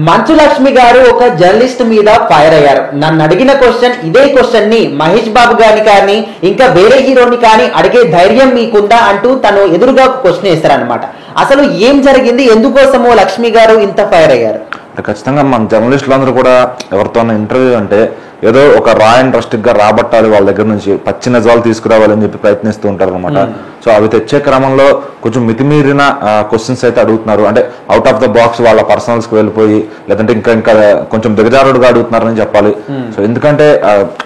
మంచు లక్ష్మి గారు ఒక జర్నలిస్ట్ మీద ఫైర్ అయ్యారు. నన్ను అడిగిన క్వశ్చన్ ఇదే క్వశ్చన్ ని మహేష్ బాబు గారిని కానీ ఇంకా వేరే హీరోని కానీ అడిగే ధైర్యం మీకుందా అంటూ తను ఎదురుగా క్వశ్చన్ వేస్తారనమాట. అసలు ఏం జరిగింది, ఎందుకోసమో లక్ష్మి గారు ఇంత ఫైర్ అయ్యారు? ఖచ్చితంగా మన జర్నలిస్టులు అందరూ కూడా ఎవరితోనైనా ఇంటర్వ్యూ అంటే ఏదో ఒక రా అండ్ ట్రస్టిక్ గా రాబట్టాలి, వాళ్ళ దగ్గర నుంచి పచ్చి నిజాలు తీసుకురావాలని చెప్పి ప్రయత్నిస్తూ ఉంటారు అనమాట. సో అవి తెచ్చే క్రమంలో కొంచెం మితిమీరిన క్వశ్చన్స్ అయితే అడుగుతున్నారు. అంటే అవుట్ ఆఫ్ ద బాక్స్ వాళ్ళ పర్సనల్స్ కి వెళ్ళిపోయి, లేదంటే ఇంకా కొంచెం దిగజారుడుగా అడుగుతున్నారని చెప్పాలి. సో ఎందుకంటే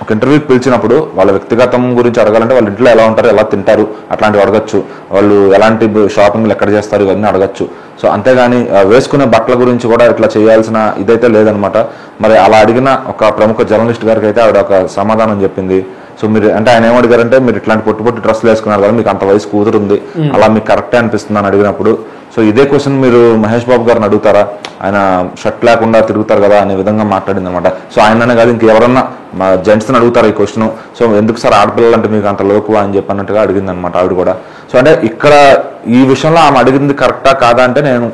ఒక ఇంటర్వ్యూకి పిలిచినప్పుడు వాళ్ళ వ్యక్తిగతం గురించి అడగాలంటే వాళ్ళ ఇంట్లో ఎలా ఉంటారు, ఎలా తింటారు, అట్లాంటివి అడగచ్చు. వాళ్ళు ఎలాంటి షాపింగ్లు ఎక్కడ చేస్తారు, ఇవన్నీ అడగచ్చు. సో అంతేగాని వేసుకునే బట్టల గురించి కూడా ఇట్లా చేయాల్సిన ఇదైతే లేదనమాట. మరి అలా అడిగిన ఒక ప్రముఖ జర్నలిస్ట్ గారికి అయితే ఆవిడ ఒక సమాధానం చెప్పింది. సో మీరు అంటే ఆయన ఏమడిగారంటే, మీరు ఇట్లాంటి పొట్టి డ్రెస్సులు వేసుకున్నారు కదా, మీకు అంత వయసు కూతురుంది, అలా మీకు కరెక్టే అనిపిస్తుంది అని అడిగినప్పుడు, సో ఇదే క్వశ్చన్ మీరు మహేష్ బాబు గారిని అడుగుతారా, ఆయన షర్ట్ లేకుండా తిరుగుతారు కదా అనే విధంగా మాట్లాడింది అనమాట. సో ఆయననే కాదు ఇంకెవరన్నా మా జెంట్స్ని అడుగుతారు ఈ క్వశ్చన్. సో ఎందుకు సార్ ఆడపిల్లలు అంటే మీకు అంత లోకువా అని చెప్పినట్టుగా అడిగింది అనమాట ఆవిడ కూడా. సో అంటే ఇక్కడ ఈ విషయంలో ఆమె అడిగింది కరెక్టా కాదా అంటే నేను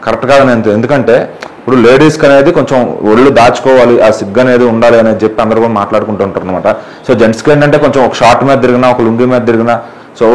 కరెక్ట్ కాదని నేను, ఎందుకంటే ఇప్పుడు లేడీస్కి అనేది కొంచెం ఒళ్ళు దాచుకోవాలి, ఆ సిగ్గు అనేది ఉండాలి అనేది చెప్పి అందరూ కూడా మాట్లాడుకుంటూ ఉంటారు అనమాట. సో జెంట్స్కి ఏంటంటే కొంచెం ఒక షార్ట్ మీద తిరిగినా, ఒక లుంగి మీద తిరిగినా సో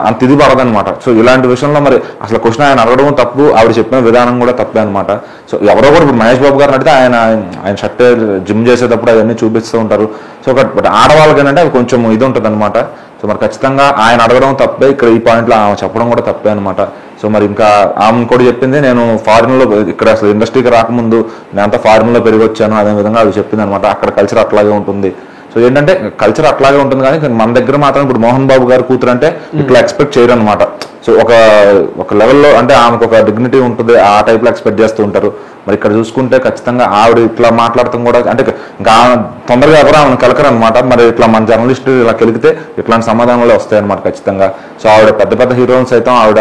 అంత ఇది పడదనమాట. సో ఇలాంటి విషయంలో మరి అసలు క్వశ్చన్ ఆయన అడగడం తప్పు, ఆవిడ చెప్పిన విధానం కూడా తప్పే అనమాట. సో ఎవరో కూడా ఇప్పుడు మహేష్ బాబు గారిని అడిగితే ఆయన షర్ట్ జిమ్ చేసేటప్పుడు అవన్నీ చూపిస్తూ ఉంటారు. సో బట్ ఆడవాళ్ళకి ఏంటంటే అది కొంచెం ఇది ఉంటుంది అనమాట. సో మరి ఖచ్చితంగా ఆయన అడగడం తప్పే, ఇక్కడ ఈ పాయింట్లో ఆమె చెప్పడం కూడా తప్పే అనమాట. సో మరి ఇంకా ఆమె కూడా చెప్పింది, నేను ఫారిన్లో ఇక్కడ అసలు ఇండస్ట్రీకి రాకముందు నేనంతా ఫారిన్లో పెరిగి వచ్చాను, అదే విధంగా అది చెప్పింది అనమాట. అక్కడ కల్చర్ అట్లాగే ఉంటుంది. సో ఏంటంటే కల్చర్ అట్లాగే ఉంటుంది, కానీ మన దగ్గర మాత్రం ఇప్పుడు మోహన్ బాబు గారి కూతురు అంటే ఇట్లా ఎక్స్పెక్ట్ చేయరు అనమాట. సో ఒక లెవెల్లో అంటే ఆమెకు ఒక డిగ్నిటీ ఉంటుంది, ఆ టైప్లో ఎక్స్పెక్ట్ చేస్తూ ఉంటారు. మరి ఇక్కడ చూసుకుంటే ఖచ్చితంగా ఆవిడ ఇట్లా మాట్లాడటం కూడా అంటే ఇంకా తొందరగా ఎవరు ఆమెను కెలకరు అనమాట. మరి ఇట్లా మన జర్నలిస్టు ఇలా కెలికితే ఇట్లాంటి సమాధానాలే వస్తాయి అనమాట ఖచ్చితంగా. సో ఆవిడ పెద్ద హీరోయిన్స్ అయితే ఆవిడ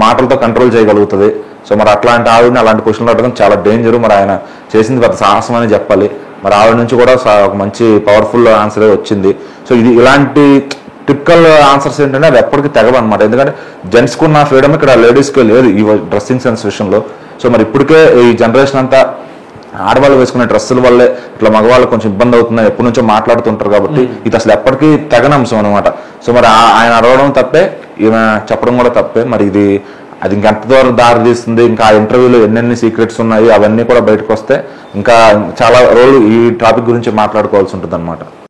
మాటలతో కంట్రోల్ చేయగలుగుతుంది. సో మరి అట్లాంటి ఆవిడని అలాంటి క్వశ్చన్లు అడగడం చాలా డేంజర్. మరి ఆయన చేసింది పెద్ద సాహసం అని చెప్పాలి. మరి ఆవిడ నుంచి కూడా ఒక మంచి పవర్ఫుల్ ఆన్సర్ వచ్చింది. సో ఇది ఇలాంటి టిపికల్ ఆన్సర్స్ ఏంటంటే అది ఎప్పటికీ తెగవు అనమాట. ఎందుకంటే జెంట్స్కి ఉన్న ఫ్రీడమ్ ఇక్కడ లేడీస్కి లేదు ఈ డ్రెస్సింగ్ సెన్స్ విషయంలో. సో మరి ఇప్పటికే ఈ జనరేషన్ అంతా ఆడవాళ్ళు వేసుకునే డ్రెస్సుల వల్లే ఇట్లా మగవాళ్ళు కొంచెం ఇబ్బంది అవుతుంది ఎప్పటి నుంచో మాట్లాడుతుంటారు కాబట్టి ఇది అసలు ఎప్పటికీ తెగని అంశం అనమాట. సో మరి ఆయన అడగడం తప్పే, ఈమె చెప్పడం కూడా తప్పే. మరి అది ఇంకెంత దూరం దారి తీస్తుంది, ఇంకా ఆ ఇంటర్వ్యూలో ఎన్నెన్ని సీక్రెట్స్ ఉన్నాయి అవన్నీ కూడా బయటకు వస్తే ఇంకా చాలా రోజులు ఈ టాపిక్ గురించి మాట్లాడుకోవాల్సి ఉంటుంది అనమాట.